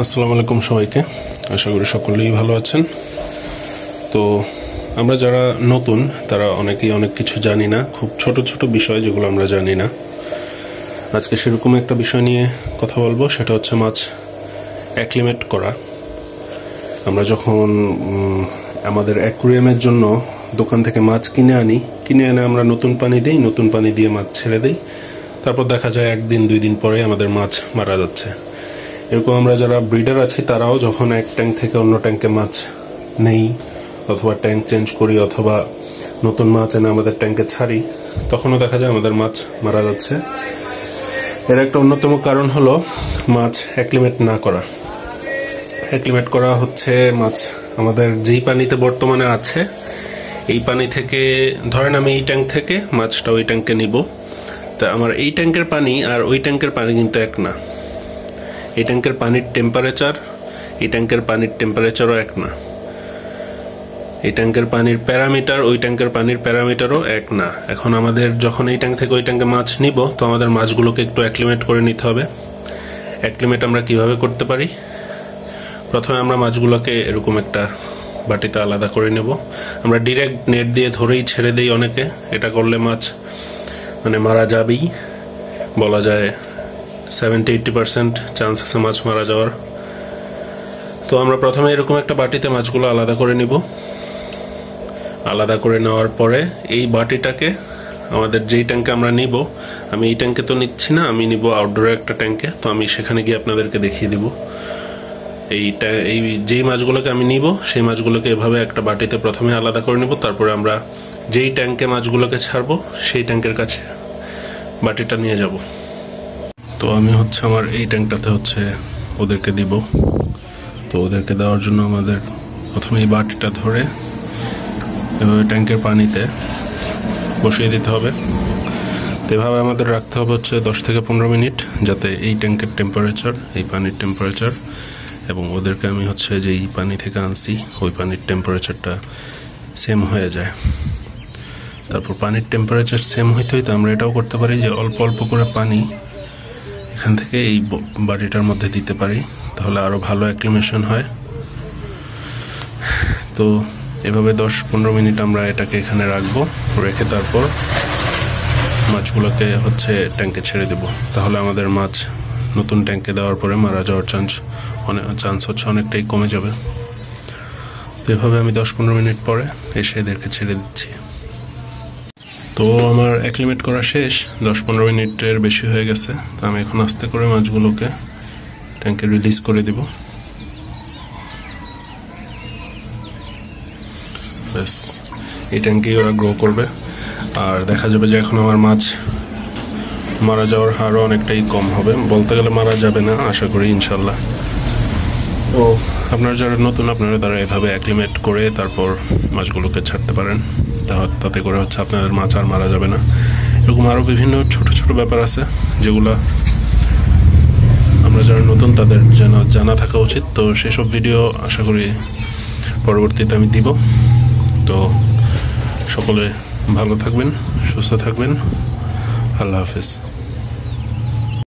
আসসালামু আলাইকুম সবাইকে। আশা করি সকলেই ভালো আছেন। তো আমরা যারা নতুন তারা অনেকেই অনেক কিছু জানি না, খুব ছোট ছোট বিষয় যেগুলো আমরা জানি না। আজকে সেরকম একটা বিষয় নিয়ে কথা বলবো, সেটা হচ্ছে মাছ অ্যাক্লিমেট করা। আমরা যখন আমাদের অ্যাকুরিয়ামের জন্য দোকান থেকে মাছ কিনে এনে আমরা নতুন পানি দিই, নতুন পানি দিয়ে মাছ ছেড়ে দিই। তারপর দেখা যায় একদিন দুই দিন পরে আমাদের মাছ মারা যাচ্ছে। এরকম আমরা যারা ব্রিডার আছি তারাও যখন এক ট্যাঙ্ক থেকে অন্য ট্যাঙ্কে মাছ নেই, অথবা ট্যাঙ্ক চেঞ্জ করি, অথবা নতুন মাছ এনে আমাদের ট্যাঙ্কে ছাড়ি, তখনও দেখা যায় আমাদের মাছ মারা যাচ্ছে। এর একটা অন্যতম কারণ হলো মাছ অ্যাক্লিমেট না করা। অ্যাক্লিমেট করা হচ্ছে মাছ আমাদের যেই পানিতে বর্তমানে আছে এই পানি থেকে, ধরেন আমি এই ট্যাঙ্ক থেকে মাছটা ওই ট্যাঙ্কে নিব, তা আমার এই ট্যাঙ্কের পানি আর ওই ট্যাঙ্কের পানি কিন্তু এক না। এই ট্যাঙ্কের পানির টেম্পারেচার এই ট্যাঙ্কের পানির টেম্পারেচারও এক না। এই ট্যাঙ্কের পানির প্যারামিটার ওই ট্যাঙ্কের পানির প্যারামিটারও এক না। এখন আমাদের যখন এই ট্যাঙ্ক থেকে ওই ট্যাঙ্কে মাছ নিব, তো আমাদের মাছগুলোকে একটু অ্যাক্লিমেট করে নিতে হবে। অ্যাক্লিমেট আমরা কিভাবে করতে পারি? প্রথমে আমরা মাছগুলোকে এরকম একটা বাটিতে আলাদা করে নেব। আমরা ডিরেক্ট নেট দিয়ে ধরেই ছেড়ে দিই অনেকে। এটা করলে মাছ মারা যাবেই, বলা যায় 70-80% চান্স আছে মাছ মারা যাওয়ার। তো আমরা প্রথমে এরকম একটা বাটিতে মাছগুলো আলাদা করে নিব। আলাদা করে নেওয়ার পরে এই বাটিটাকে আমাদের যেই ট্যাঙ্কে আমরা নিব, আমি এই ট্যাঙ্কে তো নিচ্ছি না, আমি নিব আউটডোরে একটা ট্যাঙ্কে। তো আমি সেখানে গিয়ে আপনাদেরকে দেখিয়ে দিব। এই যেই মাছগুলোকে আমি নিব সেই মাছগুলোকে এভাবে একটা বাটিতে প্রথমে আলাদা করে নিব। তারপরে আমরা যেই ট্যাঙ্কে মাছগুলোকে ছাড়বো সেই ট্যাঙ্কের কাছে বাটিটা নিয়ে যাব। তো আমি আমার এই ট্যাঙ্কটাতে ওদেরকে দিব। তো ওদেরকে দেওয়ার জন্য আমাদের প্রথমে এই বাটিটা ধরে এভাবে ট্যাঙ্কের পানিতে বসিয়ে দিতে হবে। তো এভাবে আমাদের রাখতে হবে 10 থেকে 15 মিনিট, যাতে এই ট্যাঙ্কের টেম্পারেচার, এই পানির টেম্পারেচার এবং ওদেরকে আমি যেই পানি থেকে আনছি ওই পানির টেম্পারেচারটা সেম হয়ে যায়। তারপর পানির টেম্পারেচার সেম হইতে হইতে আমরা এটাও করতে পারি যে অল্প অল্প করে পানি এখান থেকে এই বাটিটার মধ্যে দিতে পারি, তাহলে আরো ভালো অ্যাক্লিমেশন হয়। তো এভাবে 10-15 মিনিট আমরা এটাকে এখানে রাখবো। রেখে তারপর মাছগুলোকে ট্যাঙ্কে ছেড়ে দেব। তাহলে আমাদের মাছ নতুন ট্যাঙ্কে দেওয়ার পরে মারা যাওয়ার চান্স অনেকটাই কমে যাবে। তো এভাবে আমি 10-15 মিনিট পরে এসে এদেরকে ছেড়ে দিচ্ছি। তো আমার অ্যাক্লিমেট করা শেষ, 10-15 মিনিটের বেশি হয়ে গেছে। তো আমি এখন আস্তে করে মাছগুলোকে ট্যাঙ্কে রিলিজ করে দিব। ব্যাস, এই ট্যাঙ্কেই ওরা গ্রো করবে। আর দেখা যাবে যে এখন আমার মাছ মারা যাওয়ার হারও অনেকটাই কম হবে। বলতে গেলে মারা যাবে না, আশা করি ইনশাল্লাহ। তো আপনারা যারা নতুন, আপনারা তারা এভাবে অ্যাক্লিমেট করে তারপর মাছগুলোকে ছাড়তে পারেন। তাতে করে আপনাদের মাছ আর মারা যাবে না। এরকম আরও বিভিন্ন ছোট ছোট ব্যাপার আছে যেগুলো আমরা যারা নতুন তাদের জানা থাকা উচিত। তো সেসব ভিডিও আশা করি পরবর্তীতে আমি দিব। তো সকলে ভালো থাকবেন, সুস্থ থাকবেন। আল্লাহ হাফেজ।